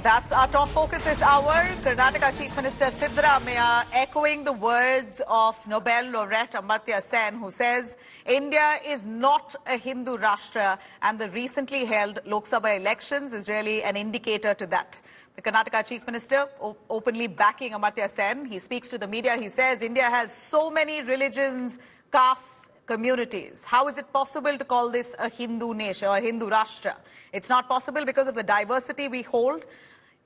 That's our top focus this hour. Karnataka Chief Minister Siddaramaiah echoing the words of Nobel laureate Amartya Sen, who says India is not a Hindu Rashtra, and the recently held Lok Sabha elections is really an indicator to that. The Karnataka Chief Minister openly backing Amartya Sen. He speaks to the media. He says India has so many religions, castes, communities. How is it possible to call this a Hindu nation or a Hindu Rashtra? It's not possible because of the diversity we hold.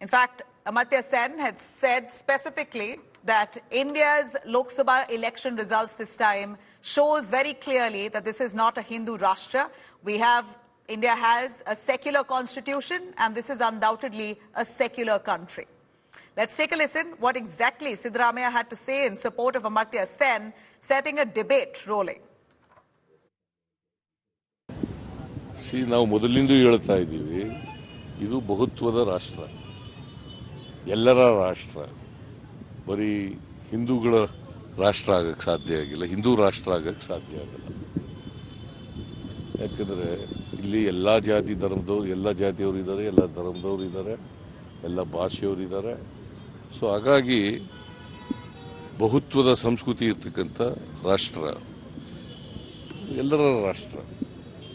In fact, Amartya Sen had said specifically that India's Lok Sabha election results this time shows very clearly that this is not a Hindu Rashtra. India has a secular constitution, and this is undoubtedly a secular country. Let's take a listen what exactly Siddaramaiah had to say in support of Amartya Sen, setting a debate rolling. See, ನಾವು ಮೊದಲಿಂದ ಹೇಳ್ತಾ ಇದ್ದೀವಿ, ಇದು ಬಹುತ್ವದ ರಾಷ್ಟ್ರ, ಎಲ್ಲರ ರಾಷ್ಟ್ರ. ಬರೀ ಹಿಂದೂಗಳ ರಾಷ್ಟ್ರ ಆಗಕ್ಕೆ ಸಾಧ್ಯ ಆಗಿಲ್ಲ, ಹಿಂದೂ ರಾಷ್ಟ್ರ ಆಗಕ್ಕೆ ಸಾಧ್ಯ ಆಗಲ್ಲ. ಯಾಕಂದರೆ ಇಲ್ಲಿ ಎಲ್ಲ ಜಾತಿ ಧರ್ಮದವರು, ಎಲ್ಲ ಜಾತಿಯವರು ಇದ್ದಾರೆ, ಎಲ್ಲ ಧರ್ಮದವರು ಇದ್ದಾರೆ, ಎಲ್ಲ ಭಾಷೆಯವರು ಇದ್ದಾರೆ. ಸೊ ಹಾಗಾಗಿ ಬಹುತ್ವದ ಸಂಸ್ಕೃತಿ ಇರ್ತಕ್ಕಂಥ ರಾಷ್ಟ್ರ ಎಲ್ಲರ ರಾಷ್ಟ್ರ.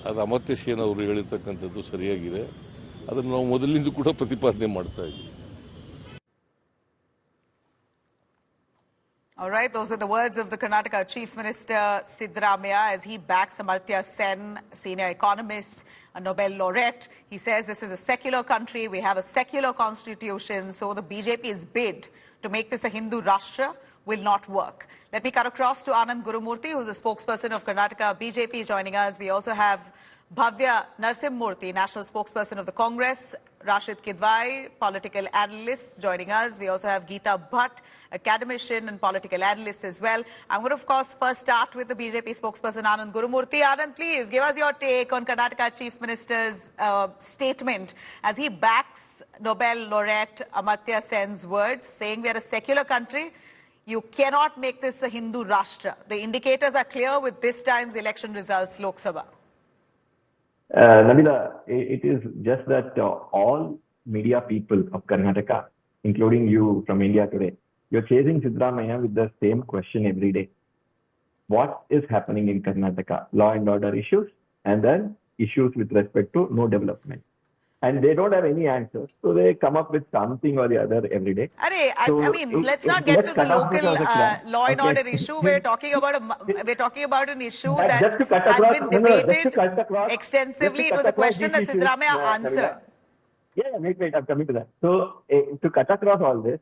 ಅದು ಅಮರ್ತ್ಯ ಸೇನ್ ಅವರು ಹೇಳಿರ್ತಕ್ಕಂಥದ್ದು ಸರಿಯಾಗಿದೆ. ಅದನ್ನು ನಾವು ಮೊದಲಿಂದ ಕೂಡ ಪ್ರತಿಪಾದನೆ ಮಾಡ್ತಾ ಇದ್ದೀವಿ. All right, those are the words of the Karnataka Chief Minister Siddaramaiah as he backs Amartya Sen, senior economist, a Nobel laureate. He says this is a secular country, we have a secular constitution, so the BJP's bid to make this a Hindu Rashtra will not work. Let me cut across to Anand Gurumurthy, who's a spokesperson of Karnataka BJP, joining us. We also have Bhavya Narsimurthy, national spokesperson of the Congress, Rashid Kidwai, political analyst, joining us. We also have Geeta Bhatt, academician and political analyst as well. I'm going to, of course, first start with the BJP spokesperson, Anand Gurumurthy. Anand, please give us your take on Karnataka Chief Minister's statement as he backs Nobel laureate Amartya Sen's words, saying we are a secular country. You cannot make this a Hindu Rashtra. The indicators are clear with this time's election results, Lok Sabha. Nabila, it is just that all media people of Karnataka, including you from India today, you're chasing Siddaramaiah with the same question every day. What is happening in Karnataka? Law and order issues, and then issues with respect to no development. And they don't have any answers, so they come up with something or the other every day. I mean, let's not get to the local law and order issue. We're talking about an issue that has been debated extensively. It was a question that Siddaramaiah answered. Wait, I'm coming to that. So, to cut across all this,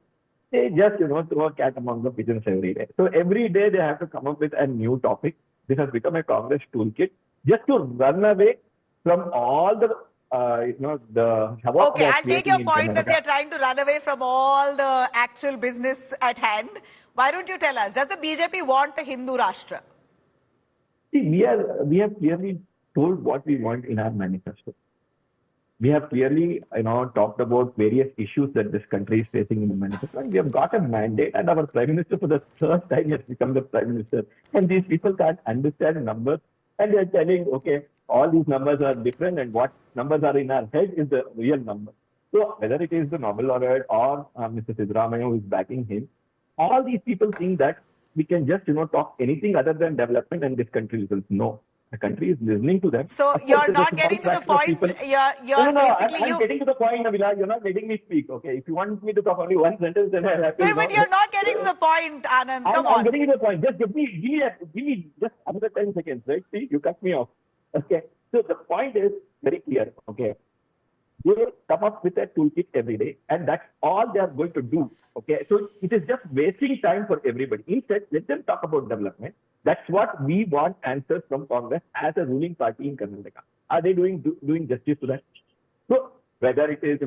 they just, throw a cat among the pigeons every day. So, every day they have to come up with a new topic. This has become a Congress toolkit just to run away from all the Okay, I'll take your point that they're trying to run away from all the actual business at hand. Why don't you tell us, does the BJP want a Hindu Rashtra? See, we have clearly told what we want in our manifesto. We have clearly, talked about various issues that this country is facing in the manifesto. And we have got a mandate, and our Prime Minister for the third time has become the Prime Minister. And these people can't understand numbers. And they're telling, okay, all these numbers are different, and what numbers are in our head is the real number. So whether it is the Nobel laureate or Mr. Siddaramaiah who is backing him, all these people think that we can just, talk anything other than development and this country will know. The country is listening to them. So you're not getting to the point. I'm getting to the point, Nabila. You're not letting me speak. Okay, if you want me to talk only one sentence, then I'll have to. But you're not getting to the point, Anand. Come on. I'm getting to the point. Just give me just another 10 seconds, right? See, you cut me off. Okay. So the point is very clear. Okay. They come up with a toolkit every day, and that's all they are going to do. Okay. So it is just wasting time for everybody. Instead, let them talk about development. That's what we want answers from Congress as a ruling party in Karnataka. Are they doing justice to that? So whether it is,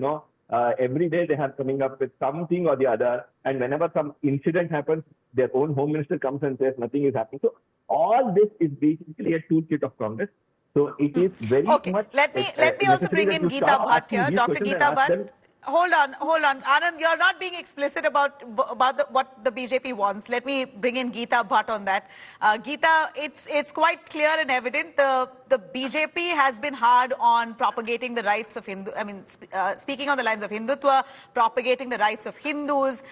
every day they are coming up with something or the other, and whenever some incident happens, their own home minister comes and says nothing is happening. So all this is basically a toolkit of Congress. So it is very much. Let me also bring in Geeta Bhatt here. Dr. Geeta Bhatt. hold on. Anand, you're not being explicit about what the BJP wants. Let me bring in Geeta Bhatt on that. Geeta, it's quite clear and evident the BJP has been hard on propagating the rights of speaking on the lines of Hindutva, propagating the rights of Hindus.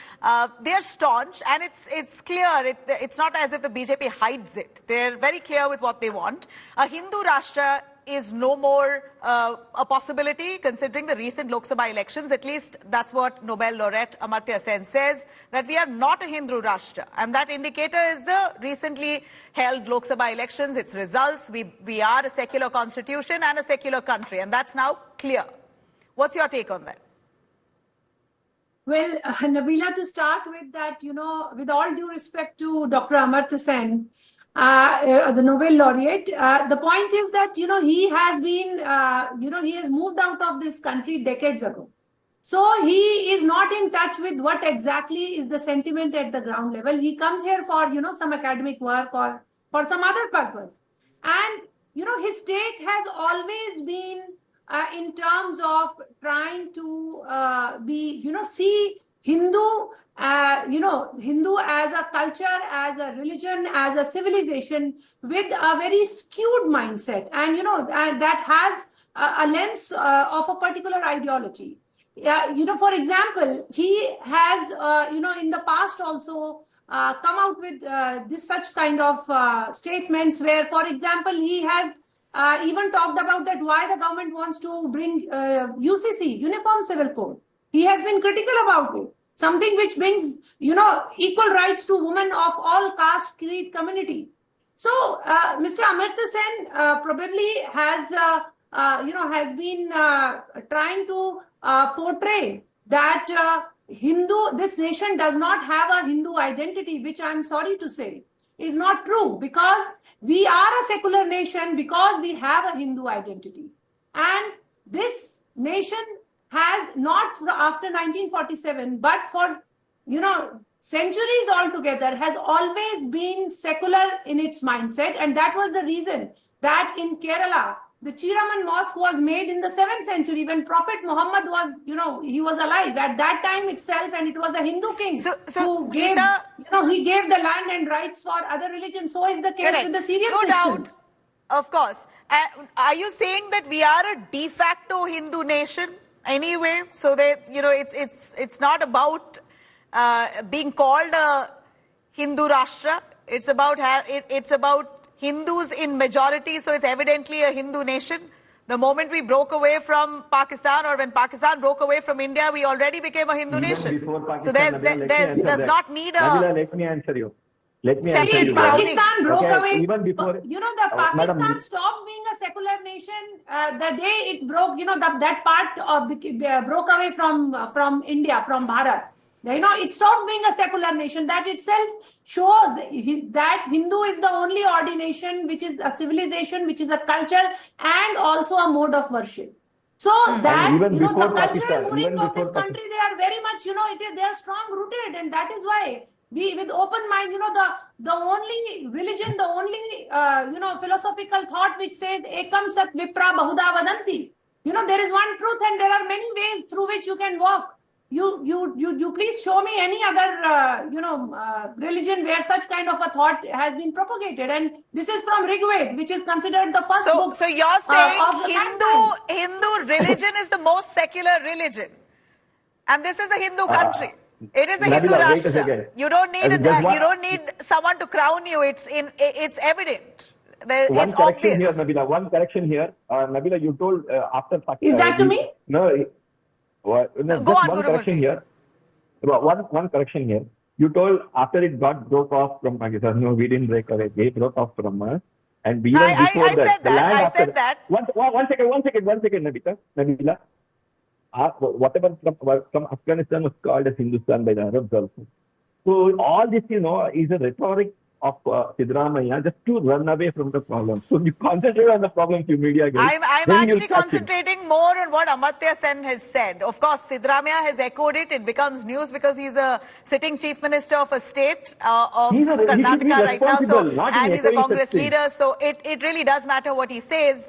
They're staunch, and it's clear. It's not as if the BJP hides it. They're very clear with what they want. A Hindu Rashtra is no more a possibility considering the recent Lok Sabha elections. At least that's what Nobel laureate Amartya Sen says, that we are not a Hindu Rashtra. And that indicator is the recently held Lok Sabha elections, its results. We are a secular constitution and a secular country, and that's now clear. What's your take on that? Well, Nabila, to start with that, with all due respect to Dr. Amartya Sen, the Nobel laureate, the point is that, he has been, he has moved out of this country decades ago. So he is not in touch with what exactly is the sentiment at the ground level. He comes here for, some academic work or for some other purpose. And, his take has always been in terms of trying to see Hindu, Hindu as a culture, as a religion, as a civilization with a very skewed mindset. And, that has a lens of a particular ideology. For example, he has, in the past also come out with such kind of statements where, for example, he has even talked about that why the government wants to bring UCC, Uniform Civil Code. He has been critical about it. Something which brings, equal rights to women of all caste, creed, community. So, Mr. Amartya Sen probably has, has been trying to portray that this nation does not have a Hindu identity, which I'm sorry to say is not true, because we are a secular nation because we have a Hindu identity. And this nation has not after 1947, but for, centuries altogether has always been secular in its mindset. And that was the reason that in Kerala, the Chiraman Mosque was made in the 7th century when Prophet Muhammad was, he was alive at that time itself, and it was a Hindu king who gave, he gave the land and rights for other religions. So is the case with the Syrian Christians. Doubt, of course. Are you saying that we are a de facto Hindu nation anyway? So that, it's not about being called a Hindu Rashtra. It's about Hindus in majority, so it's evidently a Hindu nation. The moment we broke away from Pakistan, or when Pakistan broke away from India, we already became a Hindu nation. So there's not need a... Nabila, let me answer you. Pakistan broke away. Even before, the Pakistan stopped being a secular nation the day it broke. That part of broke away from India, from Bharat. It stopped being a secular nation. That itself shows that Hindu is the only ordination, which is a civilization, which is a culture, and also a mode of worship. So that, the cultural moorings of this country, they are very much, they are strong rooted, and that is why we, with open minds, the only religion, the only, philosophical thought which says, Ekam Sat Vipra Bahuda Vadanti. There is one truth, and there are many ways through which you can walk. You please show me any other, religion where such kind of a thought has been propagated. And this is from Rigved, which is considered the first book. So you're saying Hindu religion is the most secular religion. And this is a Hindu country. It is a Hindu Rashtra. You don't need someone to crown you. It's evident. One correction here, Nabila. One correction here. Nabila, you told after Pakistan. Is that to me? No. One correction here. One correction here. You told after it broke off from Pakistan. No, we didn't break away. They broke off from us. And even before that, the land after. I said that. One second, Nabila. Whatever from Afghanistan was called as Hindustan by the Arabs also. So all this, is a rhetoric of Siddaramaiah just to run away from the problem. So you concentrate on the problems you media guys. I'm actually concentrating more on what Amartya Sen has said. Of course, Siddaramaiah has echoed it. It becomes news because he's a sitting chief minister of a state of Karnataka right now. So, and he's a Congress leader. So it really does matter what he says.